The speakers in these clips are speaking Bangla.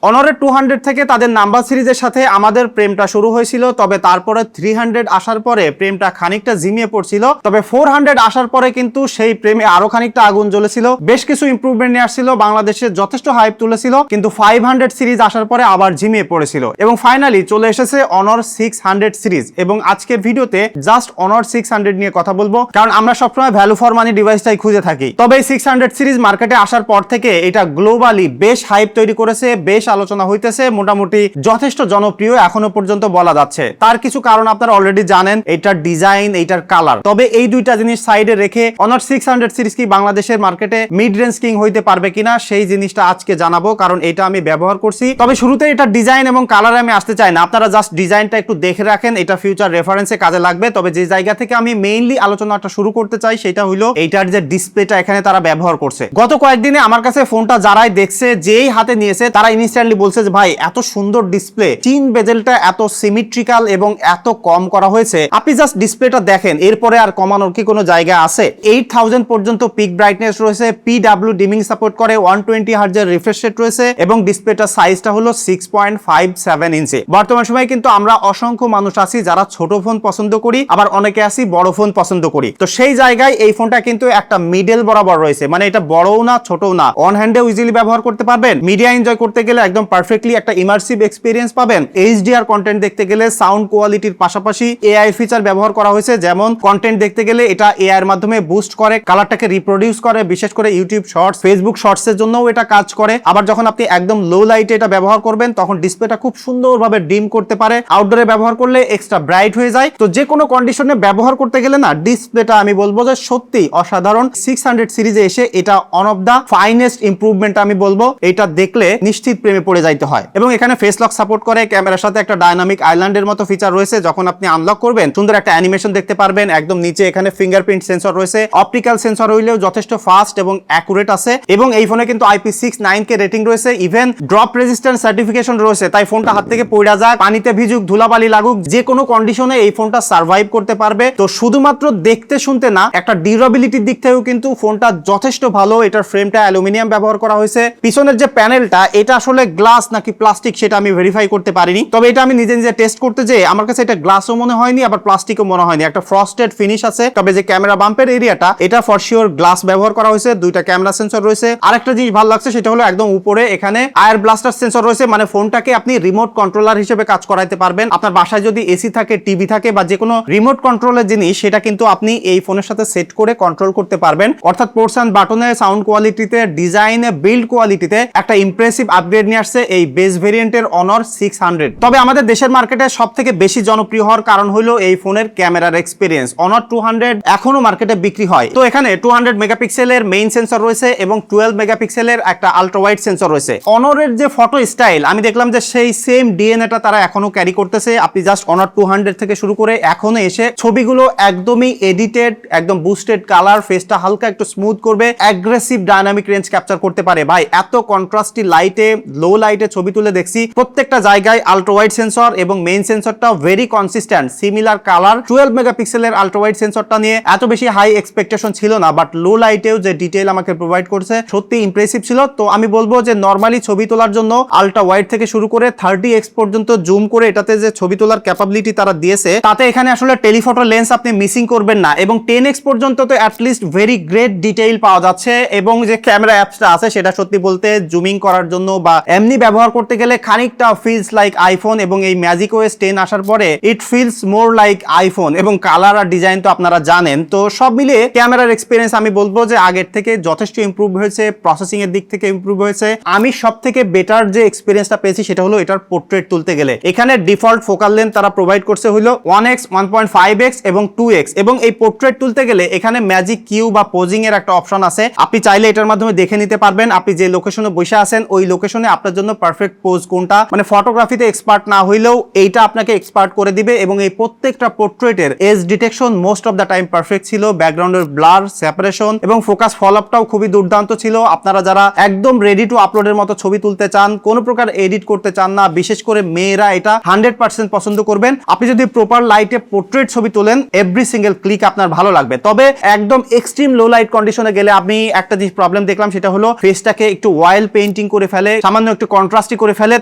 অনরের 200 থেকে তাদের নাম্বার সিরিজের সাথে আমাদের প্রেমটা শুরু হয়েছিল, তবে তারপরে 300 আসার পরে প্রেমটা খানিকটা জিমিয়ে পড়ছিল। তবে 400 আসার পরে কিন্তু সেই প্রেমে আরো খানিকটা আগুন জ্বলেছিল, বেশ কিছু ইমপ্রুভমেন্ট নিয়ে আসছিল, বাংলাদেশে যথেষ্ট হাইপ তুলেছিল। কিন্তু 500 সিরিজ আসার পরে আবার ঝিমিয়ে পড়েছিল এবং ফাইনালি চলে এসেছে অনর 600 সিরিজ। এবং আজকের ভিডিওতে জাস্ট অনর 600 নিয়ে কথা বলবো, কারণ আমরা সবসময় ভ্যালু ফর মানি ডিভাইসটাই খুঁজে থাকি। তবে এই 600 সিরিজ মার্কেটে আসার পর থেকে এটা গ্লোবালি বেশ হাইপ তৈরি করেছে, বেশ আলোচনা হইতেছে, মোটামুটি যথেষ্ট জনপ্রিয় এখনো পর্যন্ত বলা যাচ্ছে। তার কিছু কারণ আপনারা অলরেডি জানেন, এটার ডিজাইন, এটার কালার। তবে এই দুইটা জিনিস সাইডে রেখে অনর 600 সিরিজ কি বাংলাদেশের মার্কেটে মিড রেঞ্জ কিং হইতে পারবে কিনা সেই জিনিসটা আজকে জানাবো, কারণ এটা আমি ব্যবহার করছি। তবে শুরুতে এটা ডিজাইন এবং কালারে আমি আসতে চাই না, আপনারা জাস্ট ডিজাইনটা একটু দেখে রাখেন, এটা ফিউচার রেফারেন্সে কাজে লাগবে। তবে যে জায়গা থেকে আমি মেইনলি আলোচনাটা শুরু করতে চাই সেটা হলো এইটার যে ডিসপ্লেটা এখানে তারা ব্যবহার করছে। গত কয়েকদিনে আমার কাছে ফোনটা যারাই দেখছে, যেই হাতে নিয়েছে, তারা ইনস্ট্যান্টলি বলছে যে ভাই এত সুন্দর ডিসপ্লে, চিন বেজেলটা এত সিমেট্রিক্যাল এবং এত কম করা হয়েছে, আপনি জাস্ট ডিসপ্লেটা দেখেন, এরপরে আর কমানোর কি কোনো জায়গা আছে? 8000 পর্যন্ত পিক ব্রাইটনেস রয়েছে, পিডব্লিউ ডিমিং সাপোর্ট করে, 120 হার্টজের রিফ্রেশ রেট রয়েছে এবং ডিসপ্লেটা সাইজটা হলো 6.57 ইঞ্চি। বর্তমান সময়ে কিন্তু আমরা অসংখ্য মানুষ আছি যারা ছোট ফোন পছন্দ করি, আবার অনেকে আছি বড় ফোন পছন্দ করি। তো সেই জায়গায় এই ফোনটা কিন্তু একটা মিডল বরাবর রয়েছে, মানে এটা বড়ও না ছোটও না, অন হ্যান্ডেও ইজিলি ব্যবহার করতে পারবেন। মিডিয়া এনজয় করতে গেলে একদম পারফেক্টলি একটা ইমার্সিভ এক্সপেরিয়েন্স পাবেন। এইচডিআর কন্টেন্ট দেখতে গেলে সাউন্ড কোয়ালিটির পাশাপাশি এআই ফিচার ব্যবহার করা হয়েছে, যেমন কন্টেন্ট দেখতে গেলে এটা এআই এর মাধ্যমে বুস্ট করে, কালারটাকে রিপ্রোডিউস করে, বিশেষ করে ইউটিউব শর্টস, ফেসবুক শর্টস এর জন্যও এটা কাজ করে। আবার যখন আপনি একদম লো লাইটে এটা ব্যবহার করবেন তখন ডিসপ্লেটা খুব সুন্দরভাবে ডিম করতে পারে, আউটডোরে ব্যবহার করলে এক্সট্রা ব্রাইট হয়ে যায়। তো যে কোনো কন্ডিশনে ব্যবহার করতে গেলে না, ডিসপ্লেটা আমি বলবো যে সত্যি অসাধারণ। 600 সিরিজে এসে এটা one of the finest improvement আমি বলবো, এটা দেখলে নিশ্চিত প্রেমে পড়ে যাইতে হয়। এবং এখানে ফেস লক সাপোর্ট করে, ক্যামেরার সাথে একটা ডায়নামিক আইল্যান্ডের মতো ফিচার রয়েছে, যখন আপনি আনলক করবেন সুন্দর একটা অ্যানিমেশন দেখতে পারবেন। একদম নিচে এখানে ফিঙ্গারপ্রিন্ট সেন্সর রয়েছে, অপটিক্যাল সেন্সর হইলেও যথেষ্ট ফাস্ট এবং অ্যাকুরেট আছে। এবং এই ফোনে কিন্তু IP69 কে রেটিং রয়েছে, ইভেন ড্রপ রেজিস্ট্যান্ট সার্টিফিকেশন রয়েছে। তাই ফোনটা হাত থেকে পড়া যাক, পানিতে ভিজুক, ধুলাবালি লাগুক, যে কোনো কন্ডিশনে এই ফোনটা সার্ভাইভ করতে পারবে। তো শুধুমাত্র দেখতে শুনতে না, একটা ডিউরেবিলিটির দিক থেকেও কিন্তু ফোনটা যথেষ্ট ভালো। এটার ফ্রেমটা অ্যালুমিনিয়াম ব্যবহার করা হয়েছে। পিছনের যে প্যানেলটা, এটা আসলে গ্লাস নাকি প্লাস্টিক সেটা আমি ভেরিফাই করতে পারিনি, তবে এটা আমি নিজে নিজে টেস্ট করতে যেয়ে আমার কাছে এটা গ্লাসও মনে হয়নি, আবার প্লাস্টিকও মনে হয়নি, একটা ফ্রস্টেড ফিনিশ আছে। তবে যে ক্যামেরা বাম্পের এরিয়াটা, এটা ফর শিওর গ্লাস ব্যবহার করা হয়েছে। দুইটা ক্যামেরা সেন্সর রয়েছে। আরেকটা জিনিস ভালো লাগছে, সেটা হলো একদম উপরে এখানে আয়ার ব্লাস্টার সেন্সর রয়েছে, মানে ফোনটাকে আপনি রিমোট কন্ট্রোলার হিসেবে কাজ করাইতে পারবেন। আপনার বাসায় যদি এসি থাকে, টিভি থাকে, বা যে কোনো রিমোট কন্ট্রোলের জিনিস, সেটা কিন্তু আপনি এই ফোনের সাথে সেট করে কন্ট্রোল করতে পারবেন। অর্থাৎ পোর্টস এন্ড বাটনে, সাউন্ড কোয়ালিটিতে, ডিজাইনে, বিল্ড কোয়ালিটিতে একটা ইমপ্রেসিভ আপগ্রেড নিয়ে আসছে এই বেস ভেরিয়েন্টের অনর 600। তবে আমাদের দেশের মার্কেটে সব থেকে বেশি জনপ্রিয় হওয়ার কারণ হলো এই ফোনের ক্যামেরার এক্সপিরিয়েন্স। অনর 200 এখনো মার্কেটে বিক্রি হয়। তো এখানে 200 মেগাপিক্সেলের মেইন সেন্সর রয়েছে এবং 12 মেগাপিক্সেলের একটা আলট্রা ওয়াইড সেন্সর রয়েছে। অনরের যে ফটো স্টাইল, আমি দেখলাম যে সেই সেম ডিএনএটা তারা এখনো ক্যারি করতেছে। আপনি জাস্ট অনর 200 থেকে শুরু করে এখনো এসে ছবিগুলো একদমই এডিটেড, একদম বুস্টেড কালার, ফেসটা হালকা একটু স্মুথ করবে, অ্যাগ্রেসিভ ডায়নামিক রেঞ্জ ক্যাপচার করতে পারে। ভাই এত কন্ট্রাস্টি লাইটে, লো লাইটে ছবি তুলে দেখছি, প্রত্যেকটা জায়গায় আলট্রা ওয়াইড সেন্সর এবং মেইন সেন্সরটাও ভেরি কনসিস্টেন্ট, সিমিলার কালার। 12 মেগাপিক্সেলের আলট্রা ওয়াইড সেন্সরটা নিয়ে এত বেশি হাই এক্সপেকটেশন ছিল না, বাট লো লাইটেও যে ডিটেইল আমাকে প্রোভাইড করছে সত্যি ইমপ্রেসিভ ছিল। তো আমি বলবো যে নরমালি ছবি তোলার জন্য আলট্রা ওয়াইড থেকে শুরু করে 30x পর্যন্ত জুম করে এটাতে যে ছবি তোলার ক্যাপাবিলিটি তারা দিয়েছে, তাতে এখানে আসলে টেলিফটো লেন্স আপনি মিসিং করবেন না। এবং 10x পর্যন্ত তো অ্যাটলিস্ট ভেরি গ্রেট ডিটেইল পাওয়া যাচ্ছে। এবং যে ক্যামেরা অ্যাপসটা আছে সেটা সত্যি বলতে জুমিং করার জন্য বা এমনি ব্যবহার করতে গেলে খানিকটা ফিলস লাইক আইফোন, এবং এই ম্যাজিক ওএস 10 আসার পরে it feels more like iPhone. এবং কালার আর ডিজাইন তো আপনারা জানেন। তো সব মিলিয়ে ক্যামেরার এক্সপিরিয়েন্স আমি বলবো যে আগের থেকে যথেষ্ট ইমপ্রুভ হয়েছে, প্রসেসিং এর দিক থেকে ইমপ্রুভ হয়েছে। আমি সব থেকে বেটার যে এক্সপিরিয়েন্সটা পেয়েছি সেটা হলো এটার পোর্ট্রেট তুলতে গেলে এখানে ডিফল্ট ফোকাল লেন্থ তারা প্রোভাইড করছে হলো 1x, 1.5x এবং 2x। এবং এই পোর্ট্রেট তুলতে গেলে এখানে ম্যাজিক কিউ বা পোজিং এর একটা অপশন আছে, আপনি চাইলে এটার মাধ্যমে দেখে নিতে পারবেন আপনি যে লোকেশনে বসে আছেন ওই লোকেশনে আপনার জন্য পারফেক্ট পোজ কোনটা। মানে ফটোগ্রাফিতে এক্সপার্ট না হইলেও এইটা আপনাকে এক্সপার্ট করে দিবে। এবং এই প্রত্যেকটা পোর্ট্রেটের edge detection most of the time perfect ছিল, ব্যাকগ্রাউন্ডের ব্লার, সেপারেশন এবং ফোকাস ফলোআপটাও খুবই দুর্দান্ত ছিল। আপনারা যারা একদম রেডি টু আপলোডের মতো ছবি তুলতে চান, কোনো প্রকার এডিট করতে চান না, বিশেষ করে মেয়েরা এটা 100% পছন্দ করবেন। আপনি যদি প্রপার লাইটে পোর্ট্রেট ছবি তোলেন, এভরি সিঙ্গেল ক্লিক আপনার ভালো লাগবে। তবে একদম এক্সট্রিম লো লাইট কন্ডিশনে গেলে আমি একটা জিনিস প্রবলেম দেখলাম, সেটা হলো ফেসটাকে একটু অয়েল পেইন্টিং করে ফেলে, সামান্য জন্য একটু কন্ট্রাস্টি করে ফেলে,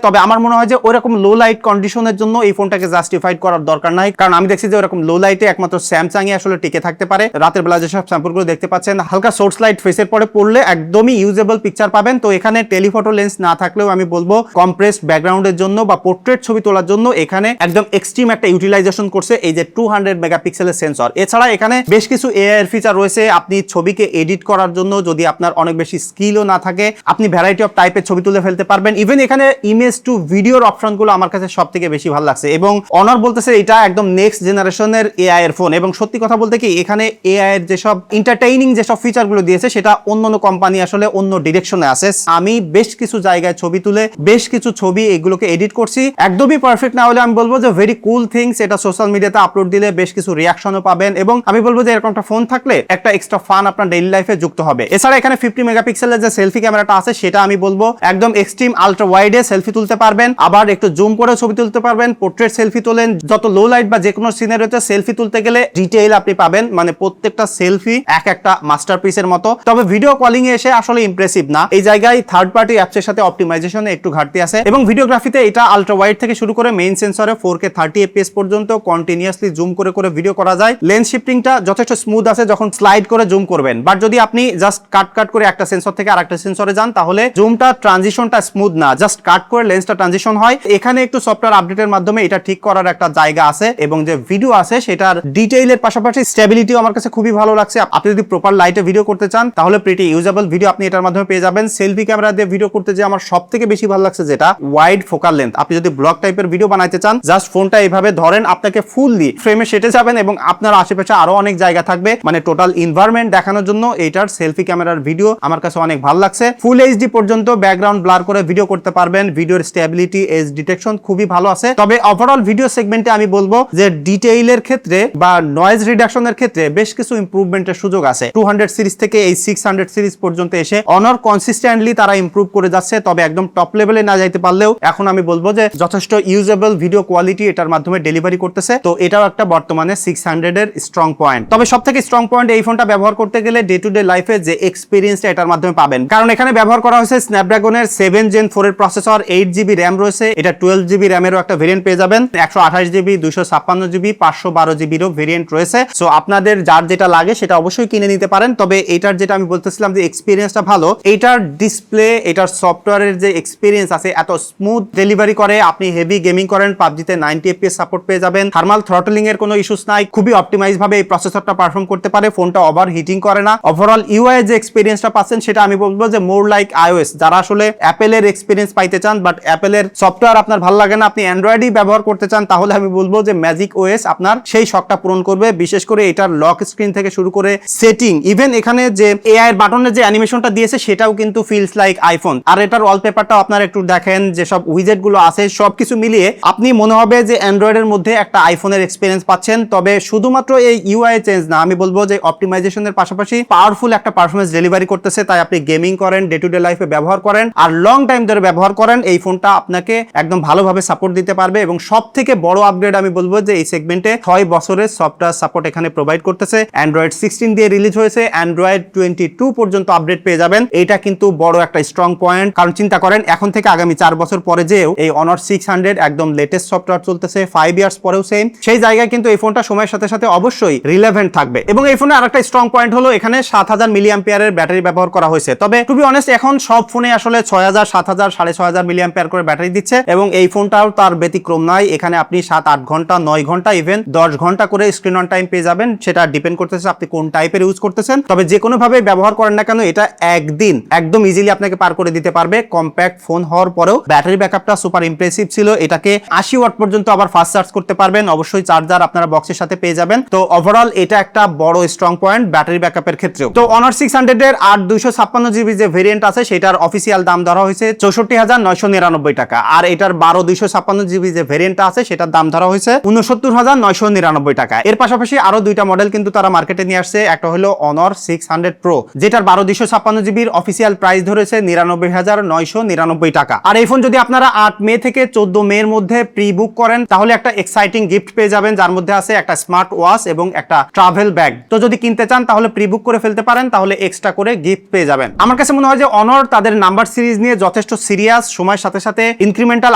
তবে আমার মনে হয় যে ওইরকম লো লাইট কন্ডিশনের জন্য এই ফোনটাকে জাস্টিফাইড করার দরকার নাই, কারণ আমি দেখছি যে ওরকম লো লাইটে একমাত্র স্যামসাংই আসলে টিকে থাকতে পারে। রাতের বেলা যেসব স্যাম্পলগুলো দেখতে পাচ্ছেন হালকা সোর্স লাইট ফেসের পরে পড়লে একদমই ইউজেবল পিকচার পাবেন। তো এখানে টেলিফটো লেন্স না থাকলেও আমি বলবো কম্প্রেসড ব্যাকগ্রাউন্ডের জন্য বা পোর্ট্রেট ছবি তোলার জন্য এখানে একদম এক্সট্রিম একটা ইউটিলাইজেশন করছে এই যে 200 মেগাপিক্সেলের সেন্সর। এছাড়া এখানে বেশ কিছু এআই এর ফিচার রয়েছে, আপনি ছবিকে এডিট করার জন্য যদি আপনার অনেক বেশি স্কিলও না থাকে আপনি ভ্যারাইটি অফ টাইপের ছবি তুলে ফেলতে পারবেন। ইভেন এখানে ইমেজ টু ভিডিওর অপশনগুলো আমার কাছে সব থেকে বেশি ভালো লাগছে, এবং অনার বলতেছে এটা একদম নেক্সট জেনারেশনের এআই এর ফোন। এবং সত্যি কথা বলতে কি এখানে এআই এর যেসব এন্টারটেইনিং যেসব ফিচারগুলো দিয়েছে সেটা অন্যান্য কোম্পানি আসলে অন্য ডিরেকশনে আছে। আমি বেশ কিছু জায়গায় ছবি তুলে বেশ কিছু ছবি এগুলোকে এডিট করছি, একদমই পারফেক্ট না হলে আমি বলবো যে ভেরি কুল থিংস, এটা সোশ্যাল মিডিয়াতে আপলোড দিলে বেশ কিছু রিয়াকশনও পাবেন, এবং আমি বলবো যে এরকম একটা ফোন থাকলে একটা এক্সট্রা ফান আপনার ডেইলি লাইফে যুক্ত হবে। এছাড়া এখানে 50 মেগাপিক্সেলের যে সেলফি ক্যামেরাটা আছে সেটা আমি বলবো একদম এক্সট্রিম আলট্রা ওয়াইডে সেলফি তুলতে পারবেন, আবার একটু জুম করে ছবি তুলতে পারবেন, পোর্ট্রেট সেলফি তোলেন, যত লো লাইট বা যে কোনো সিনারিওতে সেলফি তুলতে গেলে ডিটেইল আপনি পাবেন, মানে প্রত্যেকটা সেলফি এক একটা মাস্টারপিসের মতো। তবে ভিডিও কলিং এ এসে আসলে ইমপ্রেসিভ না, এই জায়গায় থার্ড পার্টি অ্যাপসের সাথে অপটিমাইজেশনে একটু ঘাটতি আছে, এবং ভিডিওগ্রাফিতে এটা আলট্রা ওয়াইড থেকে শুরু করে মেইন সেন্সরে 4K 30 fps পর্যন্ত কন্টিনিউয়াসলি জুম করে করে ভিডিও করা যায়। লেন্স শিফটিংটা যথেষ্ট স্মুথ আছে যখন স্লাইড করে জুম করবেন, বাট যদি আপনি জাস্ট কাট করে একটা সেন্সর থেকে আরেকটা সেন্সরে যান তাহলে জুমটা ট্রানজিশনটা স্মুথ না, জাস্ট কাট করে লেন্সটা ট্রানজিশন হয়। এখানে একটু সফটওয়্যার আপডেটের মাধ্যমে এটা ঠিক করার একটা জায়গা আছে, এবং যে ভিডিও আছে সেটার ডিটেইলের পাশাপাশি স্টেবিলিটিও আমার কাছে খুবই ভালো লাগছে। আপনি যদি প্রপার লাইটে ভিডিও করতে চান তাহলে প্রিটি ইউজেবল ভিডিও আপনি এটার মাধ্যমে পেয়ে যাবেন। সেলফি ক্যামেরা দিয়ে ভিডিও করতে যে আমার সব থেকে বেশি ভালো লাগছে যেটা ওয়াইড ফোকাল লেন্থ, আপনি যদি ব্লগ টাইপের ভিডিও বানাইতে চান জাস্ট ফোনটা এইভাবে ধরেন, আপনাকে ফুললি ফ্রেমে সেটে যাবেন এবং আপনার আশেপাশে আরো অনেক জায়গা থাকবে, মানে টোটাল এনভায়রনমেন্ট দেখানোর জন্য এইটার সেলফি ক্যামেরার ভিডিও আমার কাছে অনেক ভালো লাগছে। ফুল এইচডি পর্যন্ত ব্যাকগ্রাউন্ড ব্লার করে ভিডিও করতে পারবেন, ভিডিওর স্টেবিলিটি এজ ডিটেকশন খুবই ভালো আছে। তবে ওভারঅল ভিডিও সেগমেন্টে আমি বলবো যে ডিটেইলের ক্ষেত্রে বা নয়েজ রিডাকশনের ক্ষেত্রে বেশ কিছু ইমপ্রুভমেন্টের সুযোগ আছে। 200 সিরিজ থেকে এই 600 সিরিজ পর্যন্ত এসে অনর কনসিস্টেন্টলি তারা ইমপ্রুভ করে যাচ্ছে, তবে একদম টপ লেভেলে না যাইতে পারলেও এখন আমি বলবো যে যথেষ্ট ইউজেবল ভিডিও কোয়ালিটি এটার মাধ্যমে ডেলিভারি করতেছে। তো এটাও একটা বর্তমানে 600 এর স্ট্রং পয়েন্ট। তবে সব থেকে স্ট্রং পয়েন্ট এই ফোনটা ব্যবহার করতে গেলে ডে টু ডে লাইফে যে এক্সপিরিয়েন্সটা এটার মাধ্যমে পাবেন, কারণ এখানে ব্যবহার করা হয়েছে স্ন্যাপড্রাগনের 7 Gen 4 এর প্রসেসর, 8GB র্যাম রয়েছে, এটা 12GB র্যামেরও একটা ভেরিয়েন্ট পেয়ে যাবেন, 128GB 256GB 512GBরও ভেরিয়েন্ট রয়েছে। সো আপনাদের যার যেটা লাগে সেটা অবশ্যই কিনে নিতে পারেন। তবে এটার যেটা আমি বলতেছিলাম যে এক্সপিরিয়েন্সটা ভালো, এটার ডিসপ্লে এটার সফটওয়্যারের যে এক্সপিরিয়েন্স আছে এত স্মুথ ডেলিভারি করে, আপনি হেভি গেমিং করেন পাবজিতে 90 FPS সাপোর্ট পেয়ে যাবেন, থার্মাল থ্রটলিং এর কোনো ইস্যুস নাই, খুবই অপটিমাইজ ভাবে এই প্রসেসরটা পারফর্ম করতে পারে, ফোনটা ওভার হিটিং করে না। ওভারঅল ইউআই যে এক্সপিরিয়েন্সটা পাচ্ছেন সেটা আমি বলবো যে মোর লাইক আইওএস, যারা আসলে অ্যাপেলের এক্সপিরিয়েন্স পাইতে চান বাট অ্যাপেলের সফটওয়্যার আপনার ভালো লাগে না, আপনি অ্যান্ড্রয়েডই ব্যবহার করতে চান, তাহলে আমি বলবো যে ম্যাজিক ওএস আপনার সেই শখটা পূরণ করবে। বিশেষ করে এটার লক স্ক্রিন থেকে শুরু করে সেটিং, ইভেন এখানে যে এআই এর বাটনের যে অ্যানিমেশনটা দিয়েছে সেটাও কিন্তু ফিলস লাইক আইফোন। আর এটার ওয়ালপেপারটা আপনারা একটু দেখেন, যে সব উইজেট গুলো আছে সবকিছু মিলিয়ে আপনি মনে হবে যে অ্যান্ড্রয়েডের মধ্যে একটা আইফোনের এক্সপিরিয়েন্স পাচ্ছেন। তবে শুধুমাত্র এই ইউআই চেঞ্জ না, আমি বলবো যে অপটিমাইজেশনের পাশাপাশি পাওয়ারফুল একটা পারফরমেন্স ডেলিভারি করতেছে, তাই আপনি গেমিং করেন, ডে টু ডে লাইফে ব্যবহার করেন আর লং টাইম ধরে ব্যবহার করেন, এই ফোনটা আপনাকে একদম ভালোভাবে সাপোর্ট দিতে পারবে। এবং সব থেকে বড় আপগ্রেড আমি বলবো যে এই সেগমেন্টে 6 বছরের সফটওয়্যার সাপোর্ট এখানে প্রোভাইড করতেছে। অ্যান্ড্রয়েড 16 দিয়ে রিলিজ হয়েছে, অ্যান্ড্রয়েড 22 পর্যন্ত আপডেট পেয়ে যাবেন। এটা কিন্তু বড় একটা স্ট্রং পয়েন্ট, কারণ চিন্তা করেন এখন থেকে আগামী 4 বছর পরে যেও এই অনার 600 একদম লেটেস্ট সফটওয়্যার চলতেছে, 5 ইয়ার্স পরেও সেম, সেই জায়গায় কিন্তু এই ফোনটা সময়ের সাথে সাথে অবশ্যই রিলেভেন্ট থাকবে। এবং এই ফোনে আরেকটা স্ট্রং পয়েন্ট হলো এখানে 7000 মিলিঅ্যাম্পিয়ারের ব্যাটারি ব্যবহার করা হয়েছে। তবে টু বি অনেস্ট এখন সব ফোনে আসলে 6000 7000 6500 মিলিঅ্যাম্পিয়ার করে ব্যাটারি দিচ্ছে, এবং এই ফোনটাও তার ব্যতিক্রম নয়। এখানে আপনি 7-8 ঘন্টা 9 ঘন্টা ইভেন 10 ঘন্টা করে স্ক্রিন অন টাইম পেয়ে যাবেন, সেটা ডিপেন্ড করতেছে আপনি কোন টাইপের ইউজ করতেছেন। তবে যে কোনো ভাবে ব্যবহার করেন না কেন এটা একদিন একদম ইজিলি আপনাকে পার করে দিতে পারবে। কম্প্যাক্ট ফোন হওয়ার পরেও ব্যাটারি ব্যাকআপটা সুপার ইমপ্রেসিভ ছিল, এটাকে 80 ওয়াট পর্যন্ত আবার ফাস্ট চার্জ করতে পারবেন, অবশ্যই চার্জার আপনারা বক্সের সাথে পেয়ে যাবেন। তো ওভারঅল এটা একটা বড় স্ট্রং পয়েন্ট ব্যাটারি ব্যাকআপের ক্ষেত্রেও। তো অনার 600 এর 8 256GB যে ভেরিয়েন্ট আছে সেটার অফিসিয়াল দাম ধরা হয়েছে 64,999 টাকা, আর এটার 12 256GB যে ভেরিয়েন্ট আছে সেটার দাম ধরা হয়েছে 69,999 টাকা। এর পাশাপাশি আরো দুইটা মডেল কিন্তু তারা মার্কেটে নিয়ে আসছে, একটা হলো অনর 600 প্রো, যেটার 12 256GB অফিসিয়াল প্রাইস ধরেছে 99,999 টাকা। আর এই ফোন যদি আপনারা 8 মে থেকে 14 মে এর মধ্যে প্রি বুক করেন তাহলে একটা এক্সাইটিং গিফট পেয়ে যাবেন, যার মধ্যে আছে একটা স্মার্ট ওয়াচ এবং একটা ট্রাভেল ব্যাগ। তো যদি কিনতে চান তাহলে প্রি বুক করে ফেলতে পারেন, তাহলে এক্সট্রা করে গিফট পেয়ে যাবেন। আমার কাছে মনে হয় যে অনর তাদের নাম্বার সিরিজ নিয়ে যথেষ্ট যথেষ্ট সিরিয়াস, সময়ের সাথে সাথে ইনক্রিমেন্টাল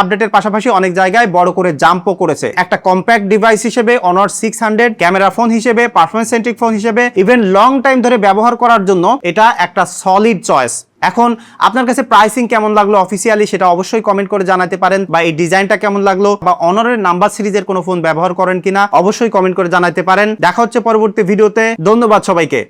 আপডেটের পাশাপাশি অনেক জায়গায় বড় করে জাম্পও করেছে। একটা কম্প্যাক্ট ডিভাইস হিসেবে Honor 600, ক্যামেরা ফোন হিসেবে, পারফরম্যান্স সেন্ট্রিক ফোন হিসেবে, ইভেন লং টাইম ধরে ব্যবহার করার জন্য এটা একটা সলিড চয়েস। এখন আপনার কাছে প্রাইসিং কেমন লাগলো অফিসিয়ালি সেটা অবশ্যই কমেন্ট করে জানাতে পারেন, বা এই ডিজাইনটা কেমন লাগলো, বা অনরের নাম্বার সিরিজের কোনো ফোন ব্যবহার করেন কিনা অবশ্যই কমেন্ট করে জানাতে পারেন। দেখা হচ্ছে পরবর্তী ভিডিওতে। ধন্যবাদ সবাইকে।